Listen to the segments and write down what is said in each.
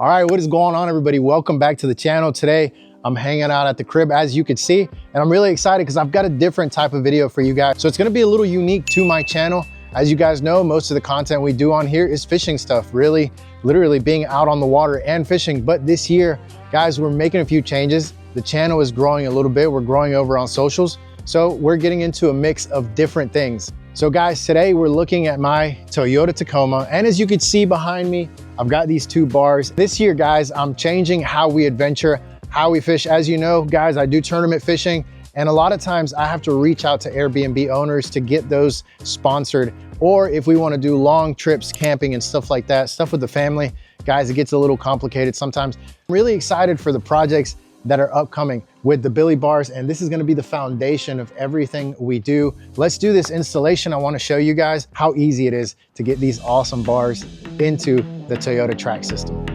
All right, what is going on, everybody? Welcome back to the channel. Today, I'm hanging out at the crib, as you can see, and I'm really excited because I've got a different type of video for you guys. So it's gonna be a little unique to my channel. As you guys know, most of the content we do on here is fishing stuff, really, literally being out on the water and fishing. But this year, guys, we're making a few changes. The channel is growing a little bit. We're growing over on socials. So we're getting into a mix of different things. So guys, today we're looking at my Toyota Tacoma. And as you can see behind me, I've got these two bars. This year, guys, I'm changing how we adventure, how we fish. As you know, guys, I do tournament fishing. And a lot of times I have to reach out to Airbnb owners to get those sponsored. Or if we want to do long trips, camping and stuff like that, stuff with the family, guys, it gets a little complicated sometimes. I'm really excited for the projects that are upcoming with the BillieBars, and this is going to be the foundation of everything we do. Let's do this installation. I want to show you guys how easy it is to get these awesome bars into the Toyota track system.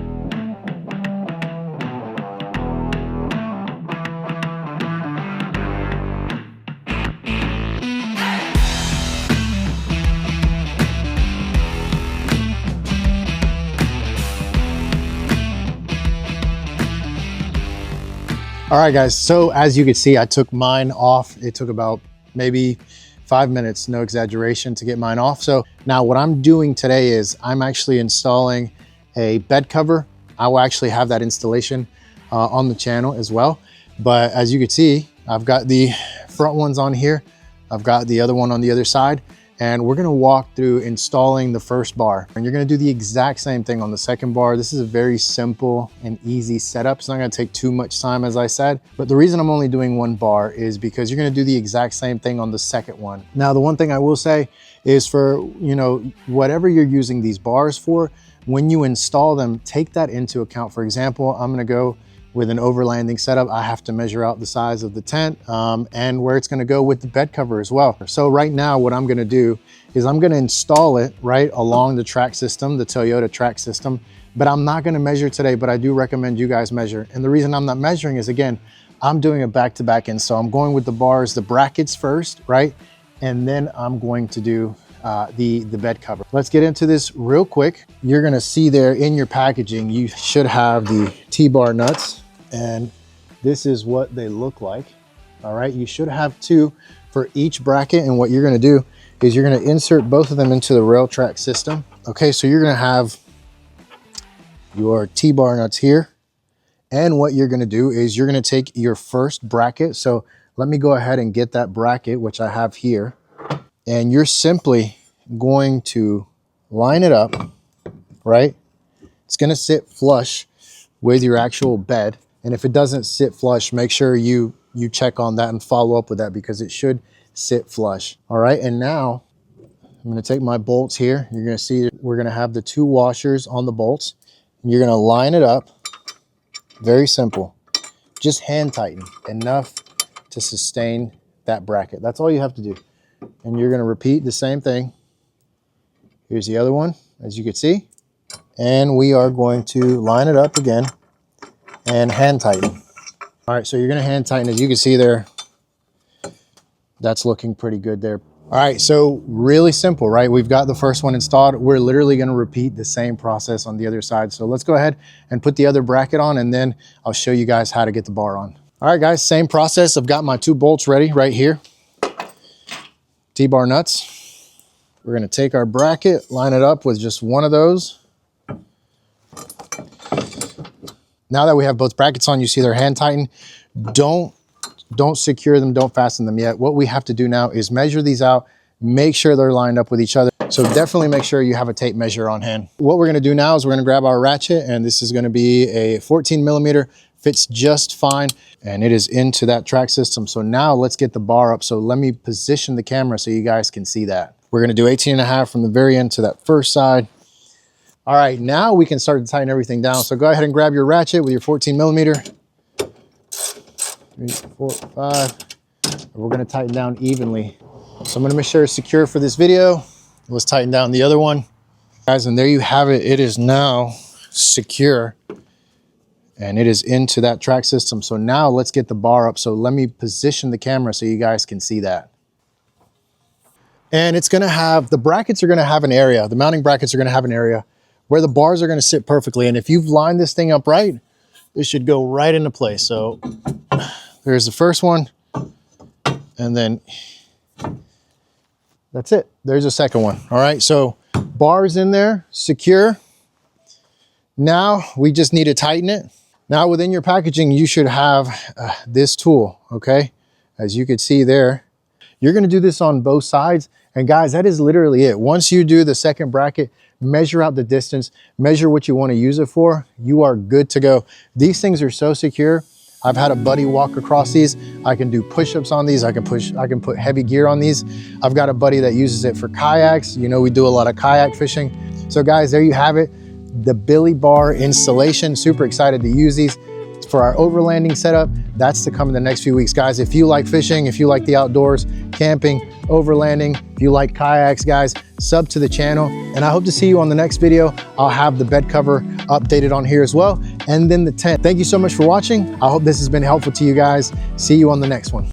All right, guys, so as you can see, I took mine off. It took about maybe 5 minutes, no exaggeration, to get mine off. So now what I'm doing today is I'm actually installing a bed cover. I will actually have that installation on the channel as well. But as you can see, I've got the front ones on here. I've got the other one on the other side. And we're gonna walk through installing the first bar. And you're gonna do the exact same thing on the second bar. This is a very simple and easy setup. It's not gonna take too much time, as I said. But the reason I'm only doing one bar is because you're gonna do the exact same thing on the second one. Now, the one thing I will say is for, whatever you're using these bars for, when you install them, take that into account. For example, I'm gonna go with an overlanding setup. I have to measure out the size of the tent and where it's gonna go with the bed cover as well. So right now, what I'm gonna do is I'm gonna install it right along the track system, the Toyota track system, but I'm not gonna measure today, but I do recommend you guys measure. And the reason I'm not measuring is, again, I'm doing a back-to-back install. I'm going with the bars, the brackets first, right? And then I'm going to do the bed cover. Let's get into this real quick. You're gonna see there in your packaging, you should have the T-bar nuts. And this is what they look like. All right, you should have two for each bracket. And what you're gonna do is you're gonna insert both of them into the rail track system. Okay, so you're gonna have your T-bar nuts here. And what you're gonna do is you're gonna take your first bracket. So let me go ahead and get that bracket, which I have here. And you're simply going to line it up, right? It's gonna sit flush with your actual bed. And if it doesn't sit flush, make sure you check on that and follow up with that, because it should sit flush. All right, and now I'm gonna take my bolts here. You're gonna see we're gonna have the two washers on the bolts. And you're gonna line it up, very simple. Just hand tighten enough to sustain that bracket. That's all you have to do. And you're gonna repeat the same thing. Here's the other one, as you can see. And we are going to line it up again and hand tighten. All right, so you're gonna hand tighten. As you can see there, that's looking pretty good there. All right, so really simple, right? We've got the first one installed. We're literally gonna repeat the same process on the other side. So let's go ahead and put the other bracket on, and then I'll show you guys how to get the bar on. All right, guys, same process. I've got my two bolts ready right here. T-bar nuts. We're gonna take our bracket, line it up with just one of those. Now that we have both brackets on, you see they're hand tightened. Don't secure them, don't fasten them yet. What we have to do now is measure these out, make sure they're lined up with each other. So definitely make sure you have a tape measure on hand. What we're gonna do now is we're gonna grab our ratchet, and this is gonna be a 14 millimeter, fits just fine, and it is into that track system. So now let's get the bar up. So let me position the camera so you guys can see that. We're gonna do 18.5 from the very end to that first side. All right, now we can start to tighten everything down. So go ahead and grab your ratchet with your 14 millimeter. 3, 4, 5. And we're gonna tighten down evenly. So I'm gonna make sure it's secure for this video. Let's tighten down the other one. Guys, and there you have it. It is now secure. And it is into that track system. So now let's get the bar up. So let me position the camera so you guys can see that. And it's gonna have, the brackets are gonna have an area, the mounting brackets are gonna have an area where the bars are gonna sit perfectly. And if you've lined this thing up right, it should go right into place. So there's the first one, and then that's it. There's a second one. All right, so bars in there, secure. Now we just need to tighten it. Now within your packaging, you should have this tool, okay? As you can see there, you're gonna do this on both sides. And guys, that is literally it. Once you do the second bracket, measure out the distance, measure what you wanna use it for, you are good to go. These things are so secure. I've had a buddy walk across these. I can do push-ups on these. I can put heavy gear on these. I've got a buddy that uses it for kayaks. You know, we do a lot of kayak fishing. So guys, there you have it. The BillieBar installation. Super excited to use these for our overlanding setup. That's to come in the next few weeks. Guys, if you like fishing, if you like the outdoors, camping, overlanding, if you like kayaks, guys, sub to the channel. And I hope to see you on the next video. I'll have the bed cover updated on here as well. And then the tent. Thank you so much for watching. I hope this has been helpful to you guys. See you on the next one.